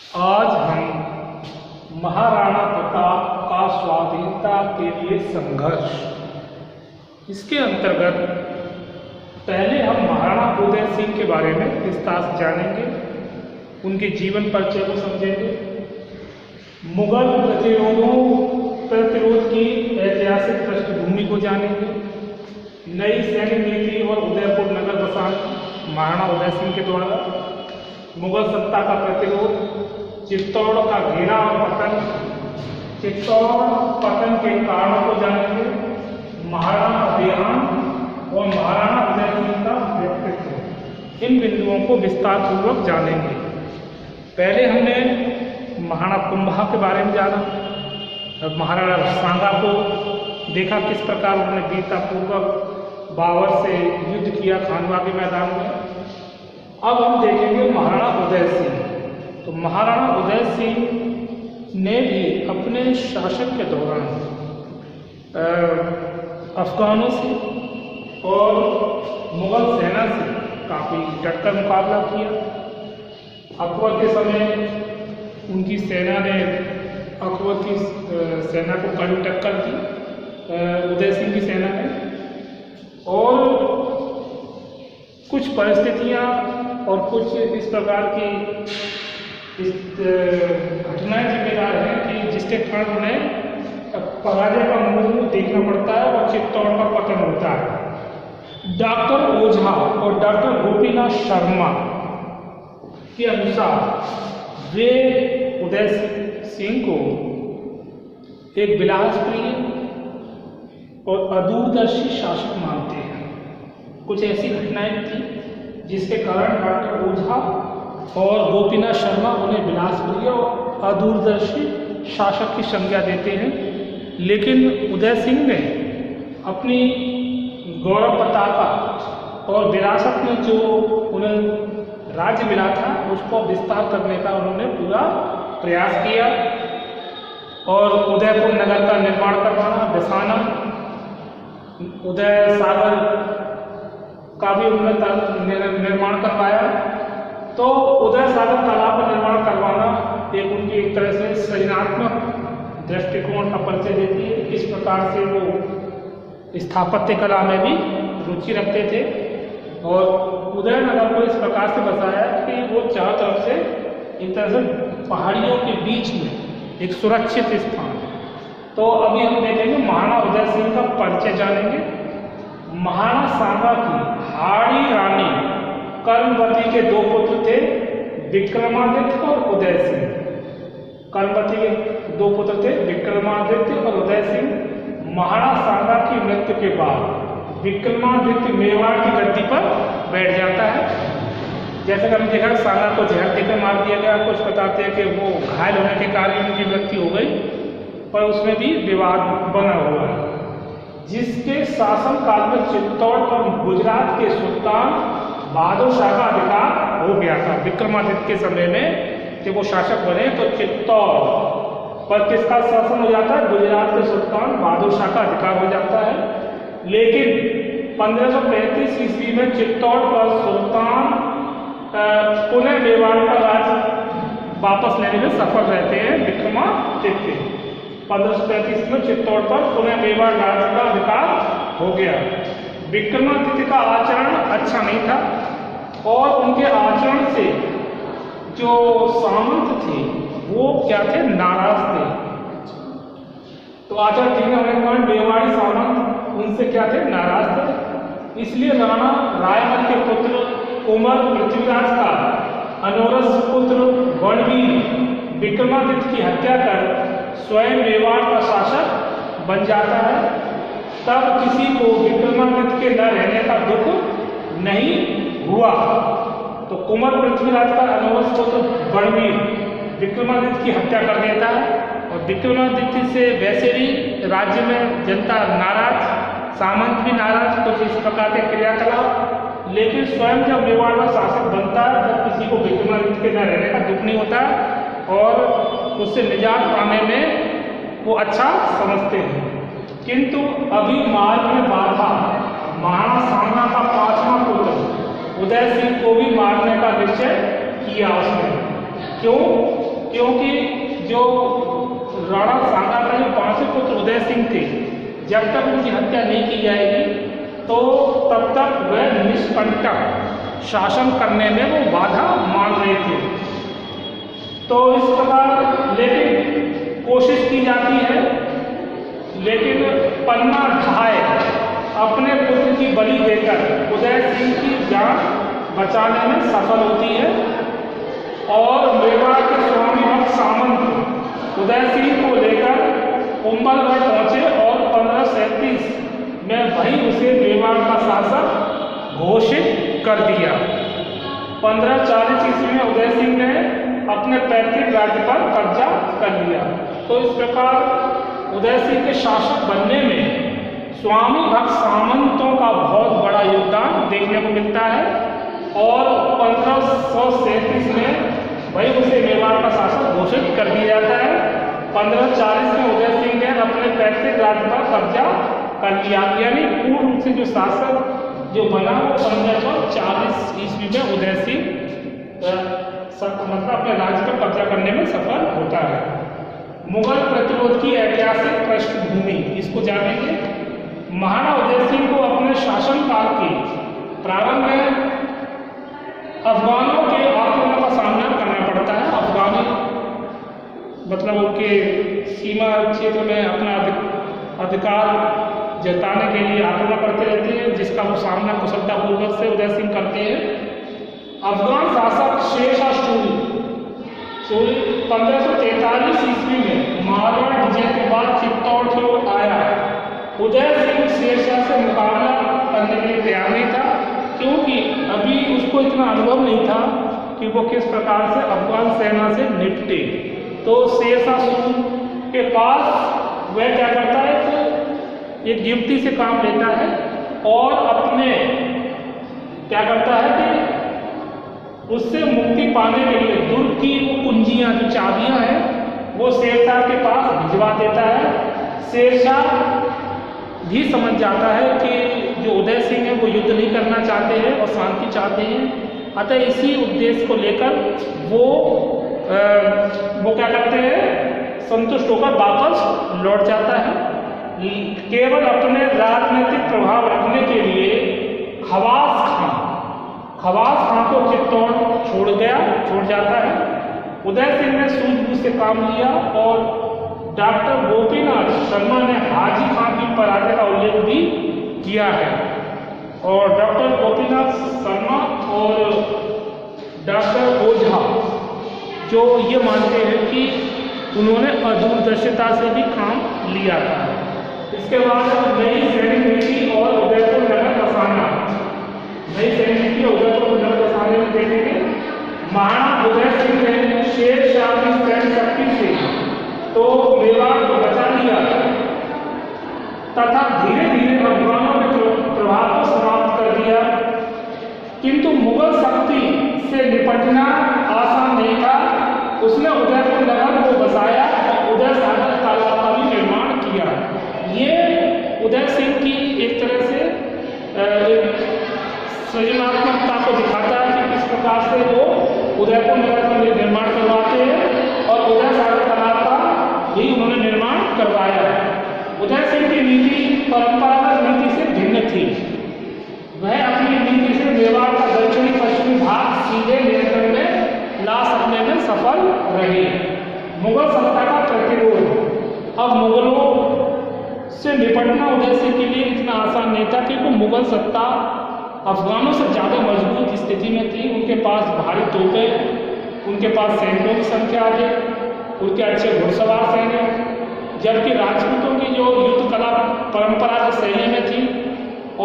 आज हम महाराणा प्रताप का स्वाधीनता के लिए संघर्ष, इसके अंतर्गत पहले हम महाराणा उदय सिंह के बारे में विस्तार से जानेंगे, उनके जीवन परिचय को समझेंगे, मुगल प्रतिरोध की ऐतिहासिक पृष्ठभूमि को जानेंगे, नई सैन्य नीति और उदयपुर नगर बसाना महाराणा उदय सिंह के द्वारा, मुगल सत्ता का प्रतिरोध, चित्तौड़ का घेरा और पतन, चित्तौड़ पतन के कारणों को जानेंगे, महाराणा अभियान और महाराणा उदय सिंह का व्यक्तित्व, इन बिंदुओं को विस्तार पूर्वक जानेंगे। पहले हमने महाराणा कुंभा के बारे में जाना, महाराणा सांगा को देखा किस प्रकार उन्होंने वीरतापूर्वक बाबर से युद्ध किया खानवा के मैदान में। अब हम देखेंगे महाराणा उदय सिंह। तो महाराणा उदय सिंह ने भी अपने शासन के दौरान अफगानों से और मुगल सेना से काफ़ी डटकर मुकाबला किया। अकबर के समय उनकी सेना ने अकबर की सेना को कड़ी टक्कर दी, उदय सिंह की सेना ने, और कुछ परिस्थितियां और कुछ इस प्रकार की घटनाएं जिम्मेदार हैं कि जिसके कारण उन्हें पराजय का मुंह देखना पड़ता है और चित्तौड़ का पतन होता है। डॉक्टर ओझा और डॉक्टर गोपीनाथ शर्मा के अनुसार वे उदय सिंह को एक विलासप्रिय और अदूरदर्शी शासक मानते हैं। कुछ ऐसी घटनाएं थी जिसके कारण डॉक्टर ओझा और गोपीनाथ शर्मा उन्हें विलासप्रिय और अदूरदर्शी शासक की संज्ञा देते हैं, लेकिन उदय सिंह ने अपनी गौरव पताका और विरासत में जो उन्हें राज्य मिला था उसको विस्तार करने का उन्होंने पूरा प्रयास किया और उदयपुर नगर का निर्माण करवाना, बिसाना, उदय सागर का भी उन्होंने निर्माण करवाया। तो उदय सागर तालाब का निर्माण करवाना एक उनकी एक तरह से सृजनात्मक दृष्टिकोण का परिचय देती है, किस प्रकार से वो स्थापत्य कला में भी रुचि रखते थे। और उदयनगर को इस प्रकार से बसाया कि वो चारों तरफ से एक तरह से पहाड़ियों के बीच में एक सुरक्षित स्थान। तो अभी हम देखेंगे महाराणा उदय सिंह का परिचय जानेंगे। महाराणा सांगा की हाड़ी रानी कर्मवती के दो पुत्र थे, विक्रमादित्य और उदय सिंह। कर्मवती के दो पुत्र थे, विक्रमादित्य और उदय सिंह। महाराणा सांगा की मृत्यु के बाद विक्रमादित्य मेवाड़ की गद्दी पर बैठ जाता है। जैसे कि हमने देखा सांगा को जहर देकर मार दिया गया, कुछ बताते हैं कि वो घायल होने के कारण उनकी मृत्यु हो गई, पर उसमें भी विवाद बना हुआ है। जिसके शासनकाल में चित्तौड़ पर गुजरात के सुल्तान बहादुर शाह का अधिकार हो गया था। विक्रमादित्य के समय में जब वो शासक बने तो चित्तौड़ पर किसका शासन हो जाता है? गुजरात के सुल्तान बहादुर शाह का अधिकार हो जाता है। लेकिन 1535 ईस्वी में चित्तौड़ पर सुल्तान पुनः मेवाड़ का राज वापस लेने में सफल रहते हैं विक्रमादित्य। 1535 में चित्तौड़ पर पुनः मेवाड़ राज का अधिकार हो गया। विक्रमादित्य का आचरण अच्छा नहीं था और उनके आचरण से जो सामंत थे वो क्या थे? नाराज थे। तो आचरण ठीक होने के कारण मेवाड़ी सामंत उनसे क्या थे? नाराज थे। इसलिए राणा रायमल के पुत्र कुंवर पृथ्वीराज का अनौरस पुत्र बड़वीर विक्रमादित्य की हत्या कर स्वयं मेवाड़ का शासक बन जाता है। तब किसी को विक्रमादित्य के न रहने का दुख नहीं हुआ। तो कुंवर पृथ्वीराज का अनौरस पुत्र बड़वीर विक्रमादित्य की हत्या कर देता है और विक्रमादित्य से वैसे भी राज्य में जनता नाराज, सामंत भी नाराज, कुछ इस प्रकार के क्रियाकलाप। लेकिन स्वयं जब मेवाड़ का शासक बनता है तब किसी को विक्रमादित्य के न रहने का दुख नहीं होता और उससे निजात पाने में वो अच्छा समझते हैं। किंतु अभी मार्ग में बाधा, महाराणा सांगा का 5वां पुत्र उदय सिंह को भी मारने का निश्चय किया उसने। क्यों? क्योंकि जो राणा सांगा का जो 5वें पुत्र उदय सिंह थे, जब तक उनकी हत्या नहीं की जाएगी तो तब तक वह निष्कंटक शासन करने में वो बाधा मान रहे थे। तो इस प्रकार लेकिन कोशिश की जाती है, लेकिन पन्ना ढाए अपने पुत्र की बलि देकर उदय सिंह की जान बचाने में सफल होती है और मेवाड़ के स्वामी भक्त सामंत उदय सिंह को लेकर कुंभलगढ़ पहुंचे और 1537 में वही उसे मेवाड़ का शासक घोषित कर दिया। 1540 ईस्वी में उदय सिंह ने अपने पैतृक राज्य पर कब्जा कर लिया। तो इस प्रकार उदय सिंह के शासक बनने में स्वामी भक्त सामंतों का बहुत बड़ा योगदान देखने को मिलता है और 1537 में वही उसे मेवाड़ का शासक घोषित कर दिया जाता है। 1540 में उदय सिंह ने अपने पैतृक राज्य पर कब्जा कर लिया, यानी पूर्ण रूप से जो शासक जो बना वो 1540 ईस्वी में उदय सिंह मतलब अपने राज्य पर कब्जा करने में सफल होता है। मुगल प्रतिरोध की ऐतिहासिक पृष्ठभूमि इसको जानेंगे। महाराणा उदय सिंह को अपने शासनकाल के प्रारंभ में अफगानों के आक्रमण का सामना करना पड़ता है। अफगानी मतलब उनके सीमा क्षेत्र में अपना अधिकार जताने के लिए आक्रमण करते रहते हैं, जिसका वो सामना कुशलतापूर्वक से उदय सिंह करते हैं। अफगान शासक शेरशाह सूरी 1543 ईस्वी में मारवाड़ विजय के बाद चित्तौड़ की ओर आया। उदय सिंह शेरशाह से मुकाबला करने के लिए तैयार नहीं था, क्योंकि अभी उसको इतना अनुभव नहीं था कि वो किस प्रकार से अफगान सेना से निपटे। तो शेरशाह सूरी के पास वह क्या करता है कि एक युक्ति से काम लेता है और अपने क्या करता है कि उससे मुक्ति पाने के लिए दुर्ग की वो कुंजियां जो चाबियां हैं वो शेरशाह के पास भिजवा देता है। शेरशाह भी समझ जाता है कि जो उदय सिंह है वो युद्ध नहीं करना चाहते हैं और शांति चाहते हैं, अतः इसी उद्देश्य को लेकर वो क्या करते हैं, संतुष्ट होकर वापस लौट जाता है। केवल अपने राजनीतिक प्रभाव रखने के लिए खवास खां को चित्तौड़ छोड़ जाता है। उदय सिंह ने सूझबूझ से काम लिया और डॉक्टर गोपीनाथ शर्मा ने हाजी खां की पराजय का उल्लेख भी किया है। और डॉक्टर गोपीनाथ शर्मा और डॉक्टर ओझा जो ये मानते हैं कि उन्होंने अदूरदर्शिता से भी काम लिया था। इसके बाद नई सैनिक नीति और उदयपुर नगर बसाना, नई सैनिक नीति और उदयपुर नगर बसाने में देखेंगे। महाराणा उदय सिंह ने शेरशाह की सैन्य शक्ति से तो मेवाड़ को बचा लिया तथा धीरे धीरे अफगानों के प्रभाव को समाप्त कर दिया, किंतु मुगल शक्ति से निपटना आसान नहीं था। उसने उदयपुर नगर को बसाया और उदय सागर तालाब का भी निर्माण किया। ये उदय सिंह की एक तरह से सृजनात्मकता को दिखाता है कि किस प्रकार से वो उदयपुर नगर का निर्माण करवाते हैं और उदय सागर तालाब का भी उन्होंने निर्माण करवाया। उदय सिंह की नीति परंपरागत नीति से भिन्न थी। वह अपनी नीति से मेवाड़ का दक्षिणी पश्चिमी भाग सीधे नियंत्रण में ला सकने में सफल रहे। मुगल सत्ता का प्रतिरोध, अब मुगलों से निपटना उदय सिंह के लिए इतना आसान नहीं था, क्योंकि मुगल सत्ता अफगानों से ज़्यादा मजबूत स्थिति में थी। उनके पास भारी तोपें, उनके पास सैनिकों की संख्या अधिक, उनके अच्छे घुड़सवार सैनिक, जबकि राजपूतों की जो युद्ध कला परंपरा जो शैली में थी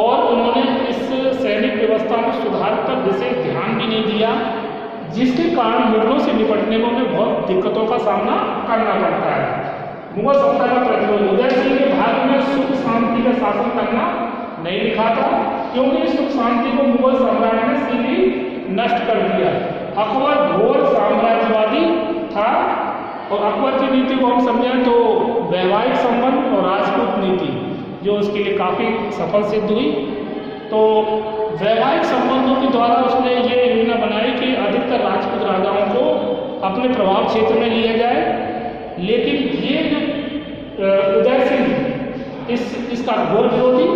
और उन्होंने इस सैनिक व्यवस्था में सुधार पर विशेष ध्यान भी नहीं दिया, जिसके कारण मुगलों से निपटने में उन्हें बहुत दिक्कतों का सामना करना पड़ता है। मुगल सत्ता का प्रतिरोध, उदय सिंह के भाग्य में सुख शांति का शासन करना नहीं लिखा था, क्योंकि सुख शांति को मुगल साम्राज्य ने सीधी नष्ट कर दिया। अकबर घोर साम्राज्यवादी था और अकबर की नीति को हम समझें तो वैवाहिक संबंध और राजपूत नीति जो उसके लिए काफ़ी सफल सिद्ध हुई। तो वैवाहिक संबंधों के द्वारा उसने ये योजना बनाई कि अधिकतर राजपूत राजाओं को अपने प्रभाव क्षेत्र में लिया जाए। लेकिन ये जो उदय सिंह इसका घोर विरोधी,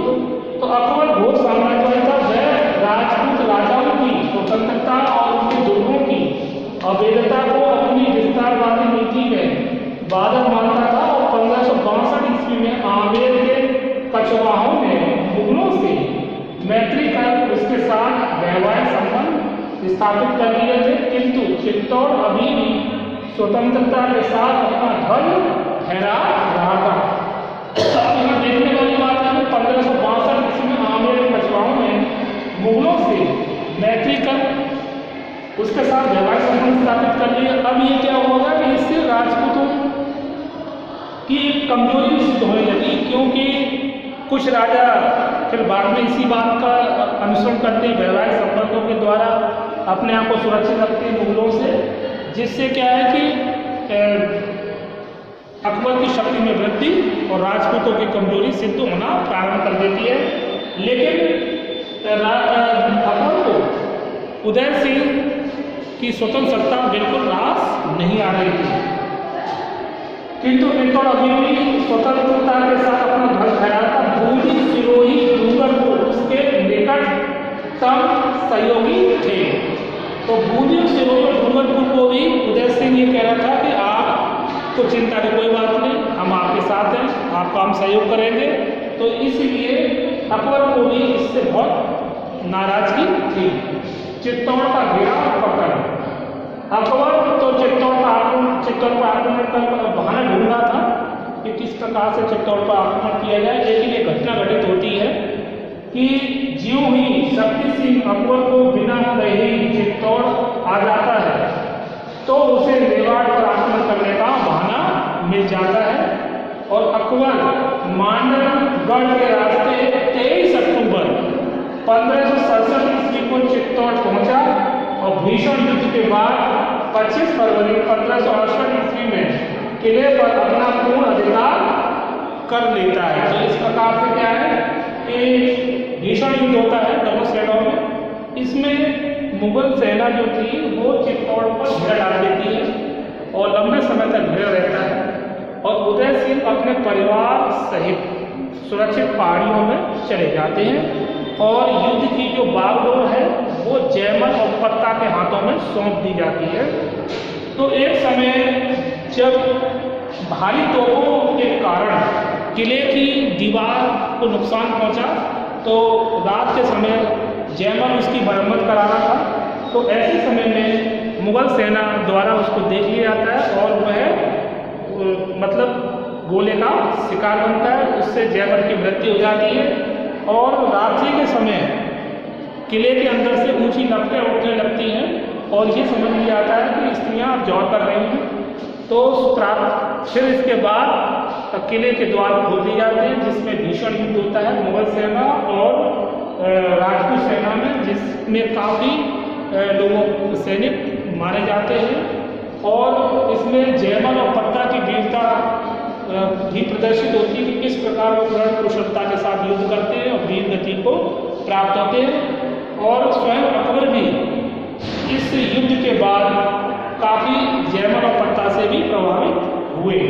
तो अकबर घोर साम्राज्यवादी था। वह राजपूत राजाओं की स्वतंत्रता और उनके दुर्गों की अवैधता को अपनी विस्तारवादी नीति में बाधक मानता था और 1562 ईस्वी में आमेर के कछवाहों ने मुगलों से मैत्री कर उसके साथ वैवाहिक संबंध स्थापित कर दिए थे, किंतु चित्तौड़ अभी भी स्वतंत्रता के साथ अपना धर्म फहरा रहा था। यहाँ देखने वाली बात है कि 1562 ईस्वी में आमेर के कछवाहों ने मुगलों से मैत्री कर उसके साथ वैवाहिक संबंध स्थापित कर लिए। अब ये क्या होगा कि इससे राजपूतों की एक कमजोरी सिद्ध होने लगी, क्योंकि कुछ राजा फिर बाद में इसी बात का अनुसरण करते हैं, वैवाहिक संबंधों के द्वारा अपने आप को सुरक्षित रखते हैं मुगलों से, जिससे क्या है कि अकबर की शक्ति में वृद्धि और राजपूतों की कमजोरी सिद्ध होना प्रारंभ कर देती है। लेकिन अकबर को उदय सिंह की स्वतंत्र सत्ता बिल्कुल रास नहीं आ रही थी, किंतु चित्तौड़ अभी भी स्वतंत्रता के साथ अपना धर्म फहराता। बूंदी सिरोही डूंगरपुर उसके निकटतम सहयोगी थे। तो बूंदी सिरोही और डूंगरपुर को भी उदय सिंह ये कह रहा था कि आपको चिंता की कोई बात नहीं, हम आपके साथ हैं, आपका हम सहयोग करेंगे। तो इसलिए अकबर को भी इससे बहुत नाराजगी थी। चित्तौड़ का घेरा और पकड़, अकबर तो चित्तौड़ पर आक्रमण कर बहाना ढूंढ रहा था कि किस प्रकार से चित्तौड़ पर आक्रमण किया जाए। लेकिन ये घटना घटित होती है कि ज्यों ही शक्ति सिंह अकबर को बिना कहे चित्तौड़ आ जाता है, तो उसे मेवाड़ पर आक्रमण करने का बहाना मिल जाता है और अकबर मांडरगढ़ के रास्ते 23 अक्टूबर 1567 ईस्वी को चित्तौड़ पहुंचा और भीषण युद्ध के बाद 25 फरवरी 1568 ईस्वी में किले पर अपना पूर्ण अधिकार कर लेता है। तो इस प्रकार से क्या है कि भीषण युद्ध होता है दोनों सेनाओं में। इसमें मुगल सेना जो थी वो चित्तौड़ पर घेरा डाल देती है और लंबे समय तक घेरा रहता है और उदय सिंह अपने परिवार सहित सुरक्षित पहाड़ियों में चले जाते हैं और युद्ध की जो बागडोर है वो जयमल और पत्ता के हाथों में सौंप दी जाती है। तो एक समय जब भारी तोपों के कारण किले की दीवार को नुकसान पहुंचा, तो रात के समय जयमल उसकी मरम्मत करा रहा था। तो ऐसे समय में मुगल सेना द्वारा उसको देख लिया जाता है और वह मतलब गोले का शिकार बनता है, उससे जयमल की मृत्यु हो जाती है। और रात्रि के समय किले के अंदर से ऊंची लपटें उठने लगती हैं और ये समझ लिया जाता है कि स्त्रियां जौर कर रही हैं। तो फिर इसके बाद किले के द्वार खोल दिए जाते हैं, जिसमें भीषण युद्ध होता है मुगल सेना और राजपूत सेना में, जिसमें काफ़ी लोगों सैनिक मारे जाते हैं। और इसमें जयमल और पत्ता की वीरता भी प्रदर्शित होती है कि किस प्रकार वो पूर्ण कुशलता के साथ युद्ध करते हैं और वीर गति को प्राप्त होते हैं। और स्वयं अकबर भी इस युद्ध के बाद काफ़ी जयमल और पत्ता से भी प्रभावित हुए।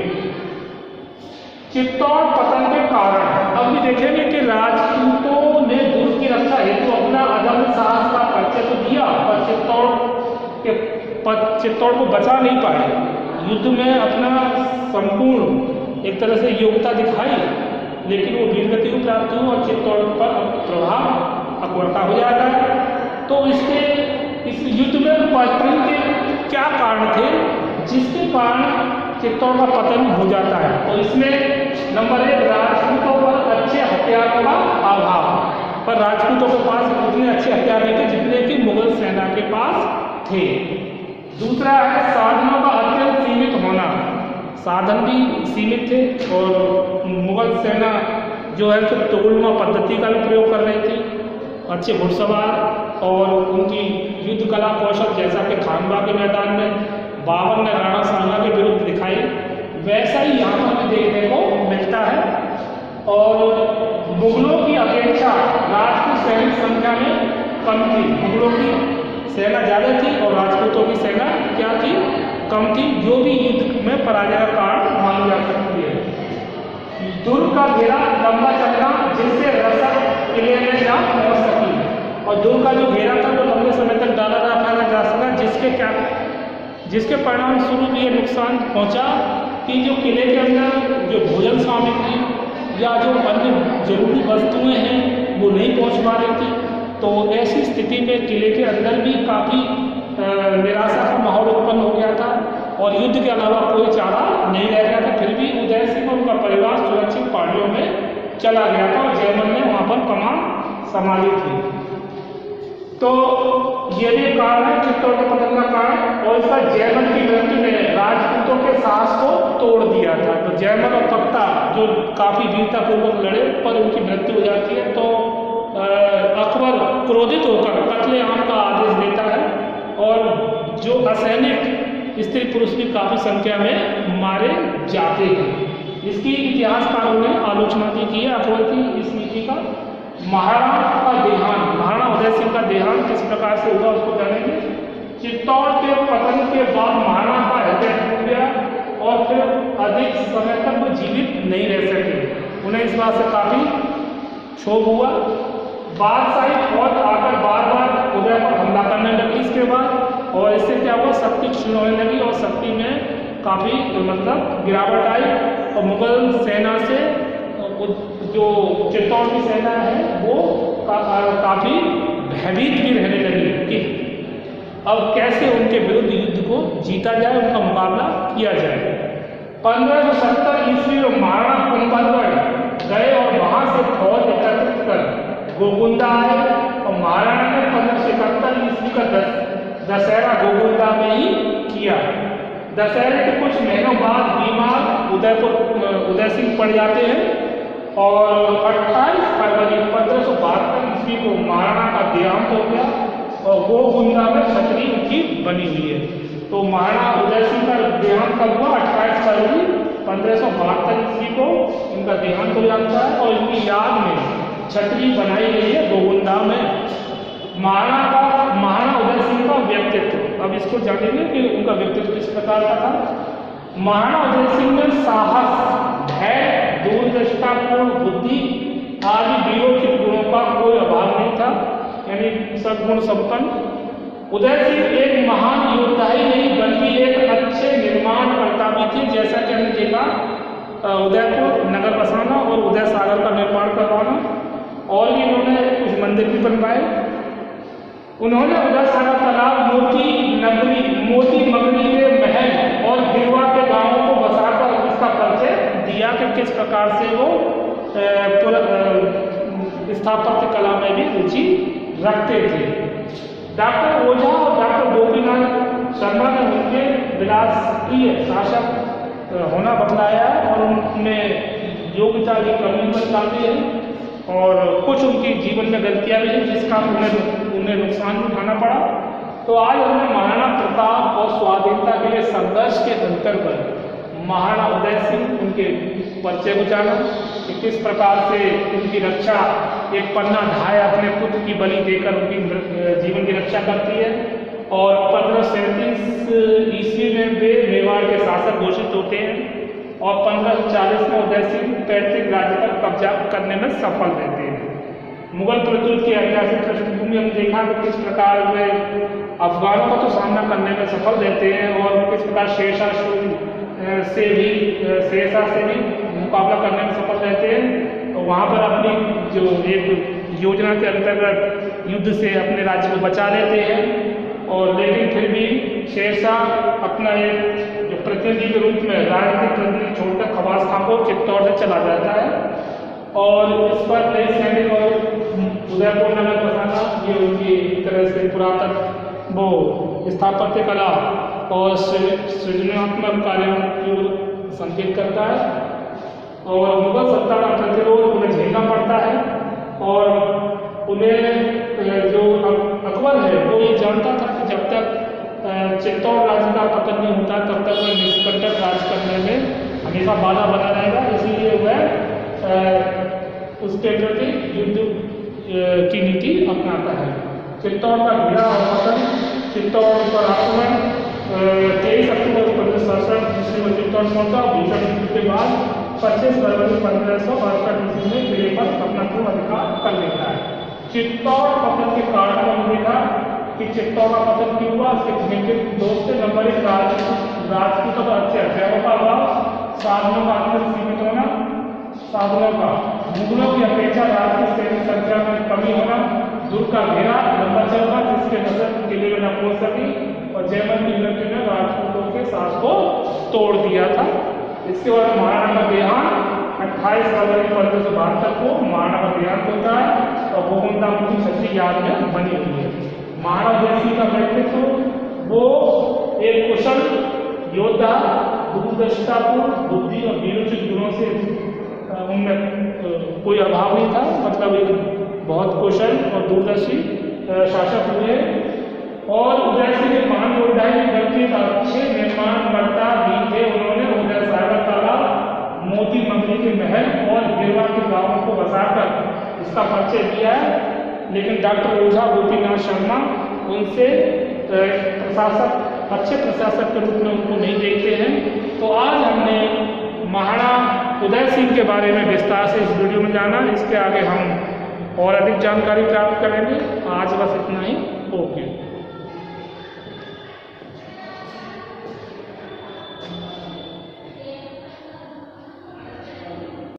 चित्तौड़ पतन के कारण अब भी देखेंगे कि राजपूतों ने दुर्ग की रक्षा हेतु अपना अदम्य साहस का परिचय तो दिया, पर चित्तौड़ को बचा नहीं पाए। युद्ध में अपना संपूर्ण एक तरह से योग्यता दिखाई, लेकिन वो वीरगति को प्राप्त हुई और चित्तौड़ पर प्रभाव अकबर का हो जाता है। तो इस युद्ध में पतन के क्या कारण थे जिसके कारण चित्तौड़ का पतन हो जाता है? तो इसमें नंबर 1, राजपूतों पर अच्छे हथियारों का अभाव। पर राजपूतों के पास उतने अच्छे हथियार नहीं थे जितने कि मुगल सेना के पास थे। दूसरा है साधनों का अत्यंत सीमित होना। साधन भी सीमित थे और मुगल सेना जो है तो तोड़नुमा पद्धति का भी प्रयोग कर रही थी। अच्छे घुड़सवार और उनकी युद्ध कला कौशल जैसा कि खानवा के मैदान में बाबर ने राणा सांगा के विरुद्ध दिखाई, वैसा ही यहाँ पर हमें देखने को मिलता है। और मुगलों की अपेक्षा राजपूत सैनिक संख्या में कम थी। मुगलों की सेना ज़्यादा थी और राजपूतों की सेना क्या थी? कम थी, जो भी युद्ध में पराजय का कारण मानी जा सकती है। दुर्ग का घेरा लंबा चलना, जिससे रसद किले में ना पहुंच सकी, और दुर्ग का जो घेरा था वो लंबे समय तक डाला रखा जा सका, जिसके परिणाम स्वरूप ये नुकसान पहुंचा कि जो किले के अंदर जो भोजन सामग्री या जो अन्य जरूरी वस्तुएं हैं वो नहीं पहुंच पा रही थी। तो ऐसी स्थिति में किले के अंदर भी काफ़ी निराशा का माहौल उत्पन्न हो गया था और युद्ध के अलावा कोई चारा नहीं रह गया था। फिर भी उदय सिंह और उनका परिवार सुरक्षित पहाड़ियों में चला गया था और जयमल ने वहाँ पर कमान संभाली थी। तो ये भी कारण है चित्तौड़ के पतन का कारण, और इसका जयमल की मृत्यु ने राजपूतों के साहस को तोड़ दिया था। तो जयमल और तख्ता जो काफ़ी वीरतापूर्वक लड़े पर उनकी मृत्यु हो जाती है, तो अकबर क्रोधित होकर कत्लेआम का आदेश देता है और जो असैनिक स्त्री पुरुष भी काफ़ी संख्या में मारे जाते हैं। इसकी इतिहासकारों ने आलोचना भी की है अकबर की इस नीति का। महाराणा का देहांत, महाराणा उदय सिंह का देहांत किस प्रकार से हुआ उसको जानेंगे। चित्तौड़ के पतन के बाद महाराणा का हृदय टूट गया और फिर अधिक समय तक वो जीवित नहीं रह सके। उन्हें इस बात से काफ़ी क्षोभ हुआ। बादशाही फौज आकर बार बार उदय पर हमला करने लगी इसके बाद, और इससे क्या हुआ, शक्ति क्षीण होने लगी और शक्ति में काफ़ी मतलब गिरावट आई और मुगल सेना से जो चित्तौड़ की सेना है वो काफ़ी भयभीत भी रहने लगी कि अब कैसे उनके विरुद्ध युद्ध को जीता जाए, उनका मुकाबला किया जाए। 1570 ईस्वी में महाराणा कुंभलगढ़ गए और वहाँ से फौज एकत्रित कर गोगुंदा आए और महाराणा ने 1571 ईस्वी का दशहरा गोगुंदा में ही किया। दशहरे के कुछ महीनों बाद बीमार उदय सिंह पड़ जाते हैं और 28 फरवरी 1572 ईस्वी को महाराणा का देहांत हो गया और गोगुंदा में छतरी उनकी बनी हुई है। तो महाराणा उदय सिंह का देहांत कब हुआ, 28 फरवरी 1572 ईस्वी को इनका देहांत हो जाता है और इनकी याद में छतरी बनाई गई है गोगुंदा में। महाराणा उदय सिंह का व्यक्तित्व, अब इसको जानेंगे कि उनका व्यक्तित्व किस प्रकार का था। महाराणा उदय सिंह में साहस, धैर्य, दूरदृष्टापूर्ण बुद्धि आदि वीरोचित गुणों का कोई अभाव नहीं था, यानी सद्गुण संपन्न। उदय सिंह एक महान योद्धा ही नहीं बल्कि एक अच्छे निर्माणकर्ता भी थे। जैसा कि हमने देखा, उदयपुर नगर बसाना और उदय सागर का निर्माण करवाना, और भी इन्होंने कुछ मंदिर भी बनवाए। उन्होंने उदय सागर तालाब, मोती मगरी के महल और गिरवा के गांवों को बसाकर इसका परिचय दिया कि किस प्रकार से वो स्थापत्य कला में भी रुचि रखते थे। डॉक्टर ओझा और डॉक्टर गोपीनाथ शर्मा ने उनके विलासप्रिय शासक होना बतलाया और उनमें योग्यता की कमी बताती है और कुछ उनकी जीवन में गलतियां भी हैं जिसका उन्हें नुकसान भी उठाना पड़ा। तो आज हमने महाराणा प्रताप और स्वाधीनता के लिए संघर्ष के अंतर्गत महाराणा उदय सिंह उनके परिचय को जाना कि किस प्रकार से उनकी रक्षा एक पन्ना ढाई अपने पुत्र की बलि देकर उनकी जीवन की रक्षा करती है और 1537 ईस्वी में वे मेवाड़ के शासक घोषित होते हैं और 1540 में उदय सिंह पैतृक राज्य पर कब्जा करने में सफल रहते हैं। मुगल प्रभुत्व की ऐतिहासिक पृष्ठभूमि हम देखा कि किस प्रकार वे अफगानों का तो सामना करने में सफल रहते हैं और किस प्रकार शेरशाह से भी मुकाबला करने में सफल रहते हैं। तो वहाँ पर अपनी जो एक योजना के अंतर्गत युद्ध से अपने राज्य को बचा लेते हैं और लेकिन फिर भी शेरशाह अपना एक जो प्रतिनिधि के रूप में राजनीतिक प्रतिनिधि छोड़कर खवास खां को चित्तौड़ से चला जाता है और इस पर कई सैनिक और उदयपुर नगर बसाना ये उनकी एक तरह से पुरातन वो स्थापत्य कला और सृजनात्मक कार्यों को संकेत करता है और मुगल सत्ता का प्रतिरोध उन्हें झेलना पड़ता है और उन्हें जो अकबर है वो ये जानता था कि जब तक चित्तौड़ राज्य का पतन नहीं होता तब तक वह निष्कंटक राज करने में हमेशा बाधा बना रहेगा। इसीलिए वह उसके प्रति युद्ध की नीति अपनाता है। चित्तौड़ का घेरा और पतन, चित्तौड़ पर आक्रमण 23 अक्टूबर 1567 ईस्वी में चित्तौड़ पहुंचा। भीषण युद्ध के बाद 25 फरवरी 1562 ईस्वी में किले पर अपना पूर्ण अधिकार कर लेता है। चित्तौड़ पतन के कारण का देखा कि चित्तौड़ का पतन क्यों हुआ, इसके दोस्त नंबर 1 राजपूतों का अच्छे हथियारों का अभाव, साधनों का अत्यंत सीमित होना, साधनों का मुगलों की अपेक्षा राज्य की सैनिक संख्या में कमी होना, दुर्ग का घेरा लंबा चलना जिसके नजर किले में न पहुंच सकी, और जयमल की मृत्यु ने राजपूतों के साहस को तोड़ दिया था। इसके बाद महाराणा का देहांत 28 फरवरी 1572 को महाराणा का देहांत होता है और गोविंदा की छठी याद में बनी हुई है। महाराणा जयसिंह का व्यक्तित्व वो एक कुशल योद्धा, दूरदर्शितापूर्ण बुद्धि और वीरोचित गुणों से उनमें कोई अभाव नहीं था। मतलब एक बहुत कुशल और दूरदर्शी शासक हुए और उदय सिंह के महान योद्धा व्यक्ति अच्छे निर्माणकर्ता भी थे। उन्होंने उदय सागर तालाब, मोती मंगली के महल और गिरवा के गांवों को बसाकर इसका परिचय दिया है। लेकिन डॉक्टर ओझा गोपीनाथ शर्मा उनसे अच्छे प्रशासक के रूप में उनको नहीं देखते हैं। तो आज हमने महाराणा उदय सिंह के बारे में विस्तार से इस वीडियो में जाना। इसके आगे हम और अधिक जानकारी प्राप्त करेंगे। आज बस इतना ही। ओके।